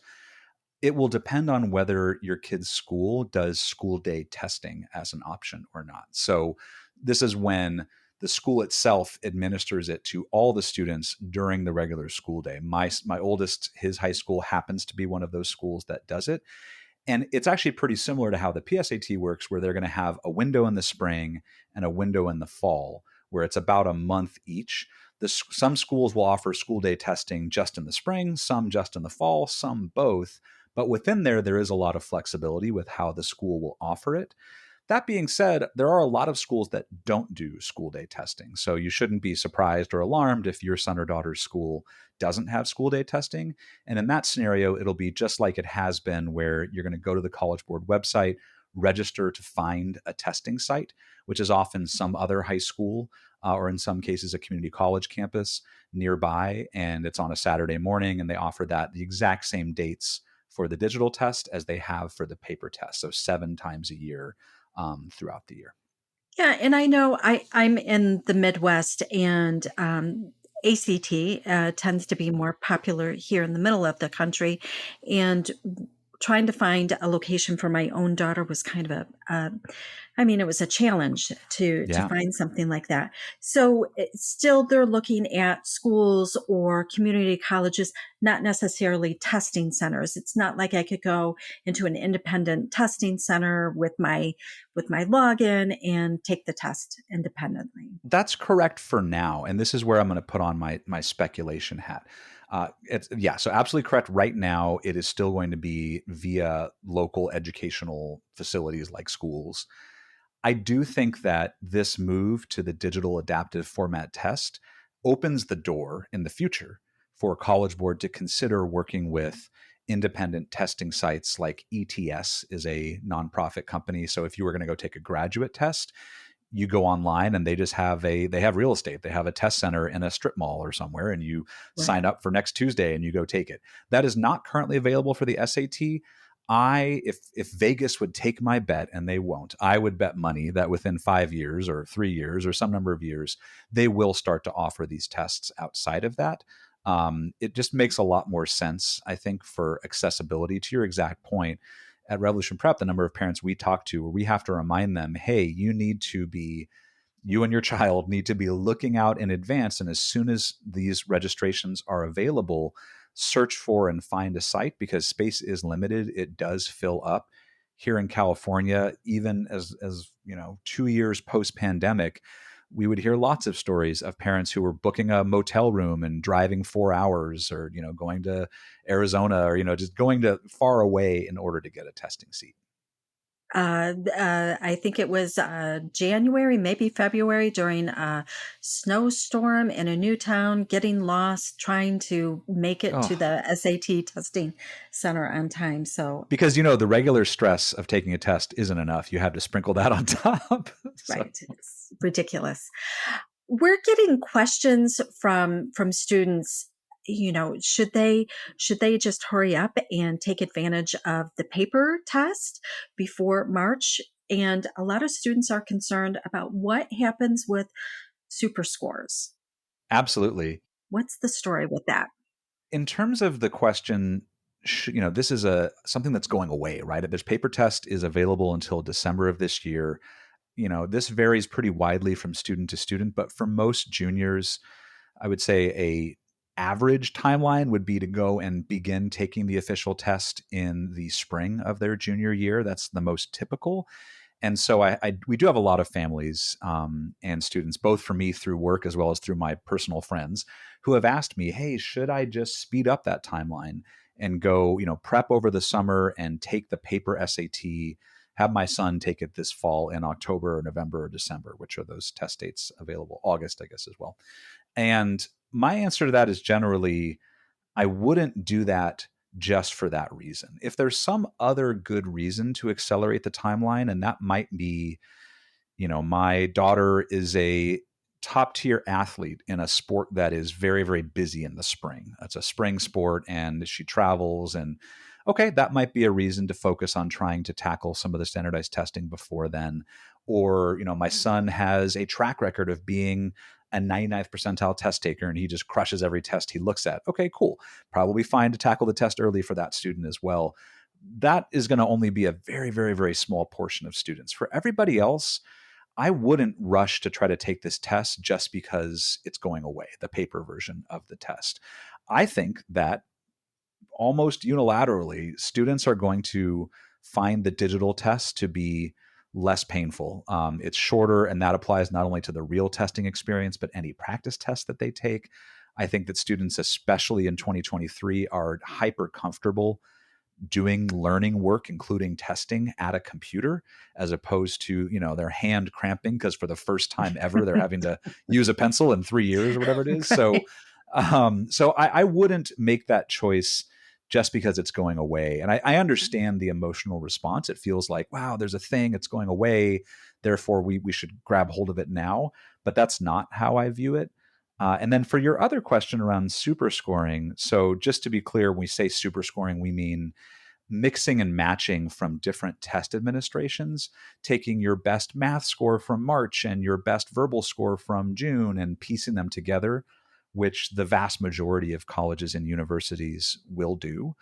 It will depend on whether your kid's school does school day testing as an option or not. So this is when the school itself administers it to all the students during the regular school day. My oldest, his high school happens to be one of those schools that does it. And it's actually pretty similar to how the PSAT works, where they're going to have a window in the spring and a window in the fall, where it's about a month each. Some schools will offer school day testing just in the spring, some just in the fall, some both. But within there is a lot of flexibility with how the school will offer it. That being said, there are a lot of schools that don't do school day testing. So you shouldn't be surprised or alarmed if your son or daughter's school doesn't have school day testing. And in that scenario, it'll be just like it has been, where you're going to go to the College Board website, register to find a testing site, which is often some other high school or in some cases a community college campus nearby. And it's on a Saturday morning, and they offer the exact same dates for the digital test as they have for the paper test. So 7 times a year throughout the year. Yeah, and I know I'm in the Midwest, and ACT tends to be more popular here in the middle of the country, and trying to find a location for my own daughter was kind of it was a challenge to find something like that. So still they're looking at schools or community colleges, not necessarily testing centers. It's not like I could go into an independent testing center with my login and take the test independently. That's correct for now. And this is where I'm going to put on my speculation hat. So absolutely correct. Right now, it is still going to be via local educational facilities like schools. I do think that this move to the digital adaptive format test opens the door in the future for College Board to consider working with independent testing sites like ETS is a nonprofit company. So if you were going to go take a graduate test, you go online and they just have real estate. They have a test center in a strip mall or somewhere, and you sign up for next Tuesday and you go take it. That is not currently available for the SAT. If Vegas would take my bet, and they won't, I would bet money that within 5 years or 3 years or some number of years, they will start to offer these tests outside of that. It just makes a lot more sense, I think, for accessibility. To your exact point, at Revolution Prep, the number of parents we talk to, where we have to remind them, hey, you and your child need to be looking out in advance. And as soon as these registrations are available, search for and find a site, because space is limited. It does fill up. Here in California, even as 2 years post-pandemic, we would hear lots of stories of parents who were booking a motel room and driving 4 hours, or going to Arizona, or just going to far away in order to get a testing seat. I think it was January, maybe February, during a snowstorm in a new town, getting lost, trying to make it to the SAT testing center on time. So because the regular stress of taking a test isn't enough, you have to sprinkle that on top. Right, it's ridiculous. We're getting questions from students. Should they just hurry up and take advantage of the paper test before March? And a lot of students are concerned about what happens with SuperScores. Absolutely. What's the story with that? In terms of the question, this is something that's going away, right? This paper test is available until December of this year. This varies pretty widely from student to student, but for most juniors, I would say a average timeline would be to go and begin taking the official test in the spring of their junior year. That's the most typical. And so we do have a lot of families and students, both for me through work as well as through my personal friends, who have asked me, hey, should I just speed up that timeline and go, prep over the summer and take the paper SAT, have my son take it this fall in October or November or December, which are those test dates available, August, I guess, as well. And my answer to that is generally, I wouldn't do that just for that reason. If there's some other good reason to accelerate the timeline, and that might be, my daughter is a top tier athlete in a sport that is very, very busy in the spring. It's a spring sport and she travels, and okay, that might be a reason to focus on trying to tackle some of the standardized testing before then. Or, my son has a track record of being a 99th percentile test taker and he just crushes every test he looks at. Okay, cool. Probably fine to tackle the test early for that student as well. That is going to only be a very, very, very small portion of students. For everybody else, I wouldn't rush to try to take this test just because it's going away, the paper version of the test. I think that almost unilaterally, students are going to find the digital test to be less painful. It's shorter, and that applies not only to the real testing experience, but any practice test that they take. I think that students, especially in 2023, are hyper comfortable doing learning work, including testing at a computer, as opposed to, their hand cramping because for the first time ever, they're having to use a pencil in 3 years or whatever it is. So, I wouldn't make that choice just because it's going away. And I understand the emotional response. It feels like, wow, there's a thing, it's going away. Therefore, we should grab hold of it now. But that's not how I view it. And then for your other question around super scoring, so just to be clear, when we say super scoring, we mean mixing and matching from different test administrations, taking your best math score from March and your best verbal score from June and piecing them together, which the vast majority of colleges and universities will do.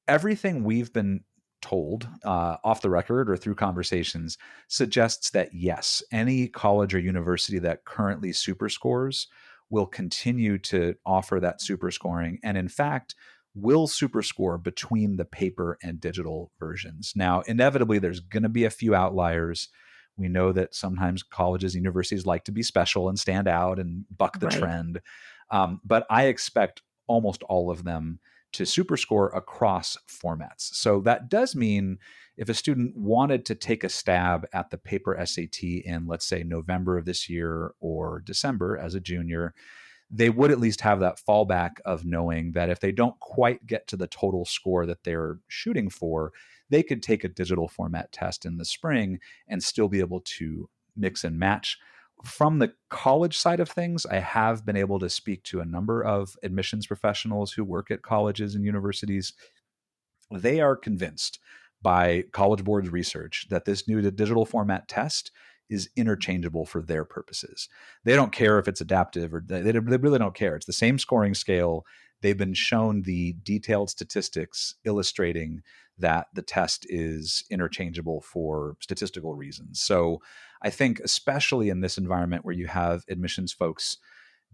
Everything we've been told off the record or through conversations suggests that yes, any college or university that currently super scores will continue to offer that super scoring, and in fact will super score between the paper and digital versions. Now, inevitably, there's going to be a few outliers. We know that sometimes colleges and universities like to be special and stand out and buck the trend. But I expect almost all of them to super score across formats. So that does mean if a student wanted to take a stab at the paper SAT in, let's say, November of this year or December as a junior, they would at least have that fallback of knowing that if they don't quite get to the total score that they're shooting for, they could take a digital format test in the spring and still be able to mix and match. From the college side of things, I have been able to speak to a number of admissions professionals who work at colleges and universities. They are convinced by College Board's research that this new digital format test is interchangeable for their purposes. They don't care if it's adaptive, or they really don't care. It's the same scoring scale. They've been shown the detailed statistics illustrating that the test is interchangeable for statistical reasons. So I think especially in this environment where you have admissions folks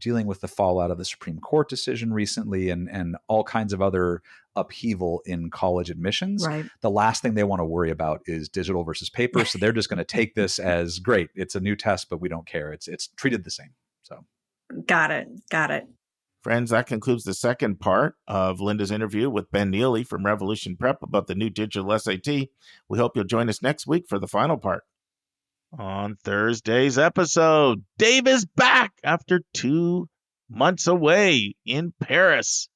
dealing with the fallout of the Supreme Court decision recently and all kinds of other upheaval in college admissions, the last thing they want to worry about is digital versus paper. So they're just going to take this as great. It's a new test, but we don't care. It's treated the same. So Got it. Friends, that concludes the second part of Lynda's interview with Ben Neely from Revolution Prep about the new digital SAT. We hope you'll join us next week for the final part. On Thursday's episode, Dave is back after 2 months away in Paris.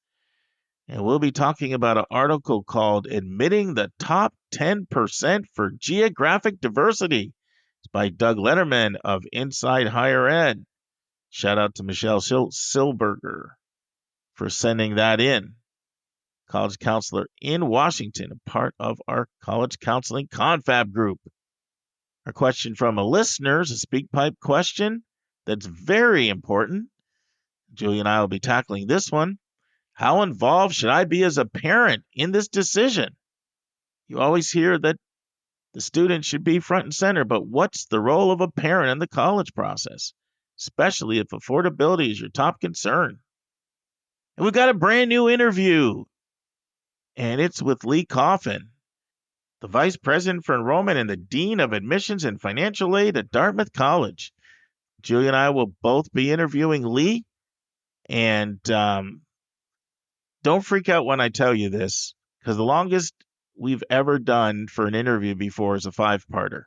And we'll be talking about an article called Admitting the Top 10% for Geographic Diversity. It's by Doug Letterman of Inside Higher Ed. Shout out to Michelle Silberger for sending that in. College counselor in Washington, a part of our college counseling confab group. Our question from a listener is a SpeakPipe question that's very important. Julie and I will be tackling this one. How involved should I be as a parent in this decision? You always hear that the student should be front and center, but what's the role of a parent in the college process, especially if affordability is your top concern? And we've got a brand new interview, and it's with Lee Coffin, the Vice President for Enrollment and the Dean of Admissions and Financial Aid at Dartmouth College. Julie and I will both be interviewing Lee, and don't freak out when I tell you this, because the longest we've ever done for an interview before is a 5-parter.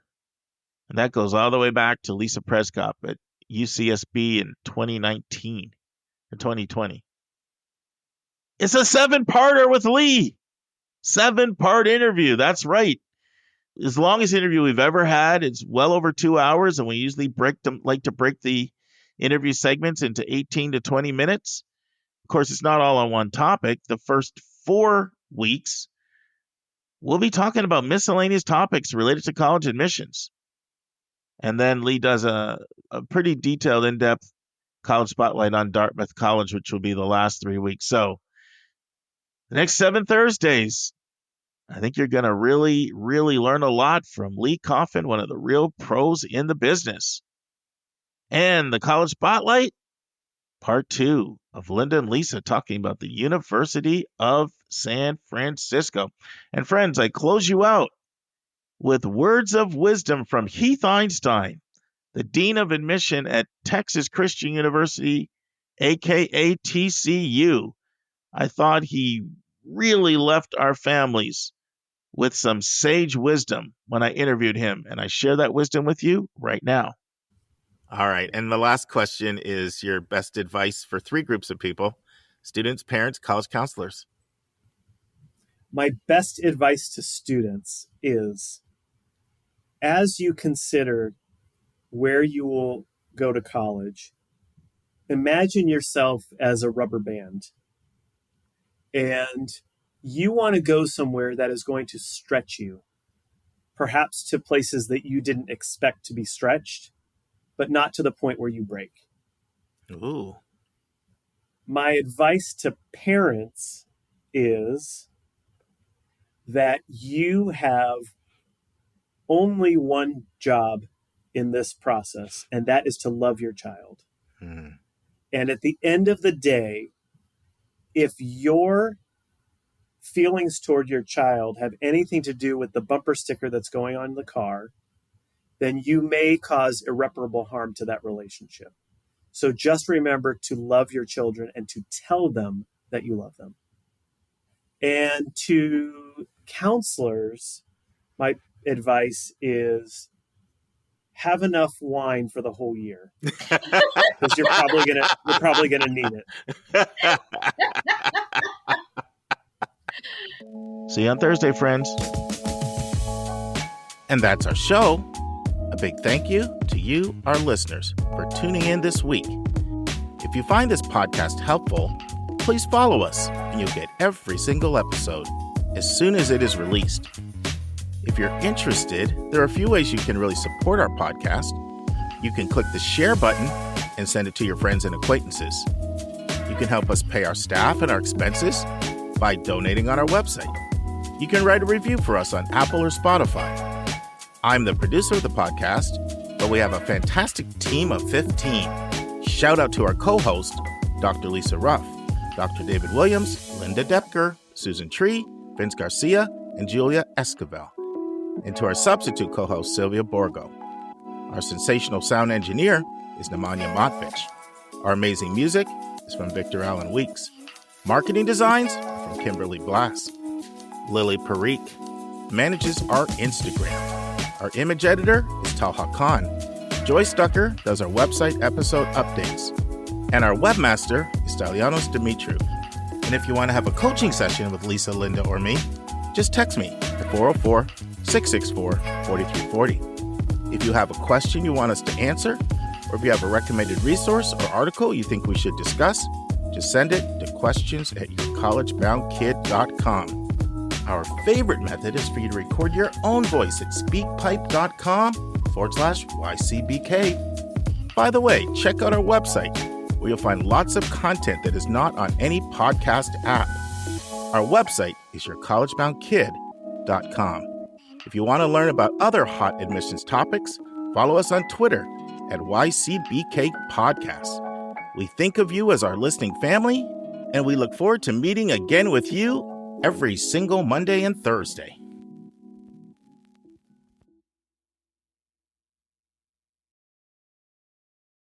And that goes all the way back to Lisa Prescott at UCSB in 2019 or 2020. It's a 7-parter with Lee. 7-part interview. That's right. As longest interview we've ever had. It's well over 2 hours, and we usually like to break the interview segments into 18 to 20 minutes. Of course, it's not all on one topic. The first 4 weeks, we'll be talking about miscellaneous topics related to college admissions. And then Lee does a pretty detailed, in-depth college spotlight on Dartmouth College, which will be the last 3 weeks. So the next 7 Thursdays, I think you're going to really, really learn a lot from Lee Coffin, one of the real pros in the business. And the college spotlight, part 2 of Lynda and Lisa talking about the University of San Francisco. And friends, I close you out with words of wisdom from Heath Einstein, the Dean of Admission at Texas Christian University, aka TCU. I thought he really left our families with some sage wisdom when I interviewed him, and I share that wisdom with you right now. All right. And the last question is your best advice for 3 groups of people: students, parents, college counselors. My best advice to students is, as you consider where you will go to college, imagine yourself as a rubber band. And you want to go somewhere that is going to stretch you, perhaps to places that you didn't expect to be stretched, but not to the point where you break. Ooh. My advice to parents is that you have only one job in this process, and that is to love your child. Mm. And at the end of the day, if your feelings toward your child have anything to do with the bumper sticker that's going on in the car, then you may cause irreparable harm to that relationship. So just remember to love your children and to tell them that you love them. And to counselors, my advice is have enough wine for the whole year, because you're probably gonna need it. See you on Thursday, friends. And that's our show. A big thank you to you, our listeners, for tuning in this week. If you find this podcast helpful, please follow us and you'll get every single episode as soon as it is released. If you're interested, there are a few ways you can really support our podcast. You can click the share button and send it to your friends and acquaintances. You can help us pay our staff and our expenses by donating on our website. You can write a review for us on Apple or Spotify. I'm the producer of the podcast, but we have a fantastic team of 15. Shout out to our co-host, Dr. Lisa Ruff, Dr. David Williams, Lynda Depker, Susan Tree, Vince Garcia, and Julia Esquivel. And to our substitute co-host, Sylvia Borgo. Our sensational sound engineer is Nemanja Motvich. Our amazing music is from Victor Allen Weeks. Marketing designs are from Kimberly Blass. Lily Parikh manages our Instagram. Our image editor is Talha Khan. Joyce Ducker does our website episode updates. And our webmaster is Stylianos Dimitriou. And if you want to have a coaching session with Lisa, Lynda, or me, just text me at 404-664-4340. If you have a question you want us to answer, or if you have a recommended resource or article you think we should discuss, just send it to questions@yourcollegeboundkid.com. Our favorite method is for you to record your own voice at speakpipe.com/YCBK. By the way, check out our website, where you'll find lots of content that is not on any podcast app. Our website is yourcollegeboundkid.com. If you want to learn about other hot admissions topics, follow us on Twitter at YCBK Podcasts. We think of you as our listening family, and we look forward to meeting again with you every single Monday and Thursday.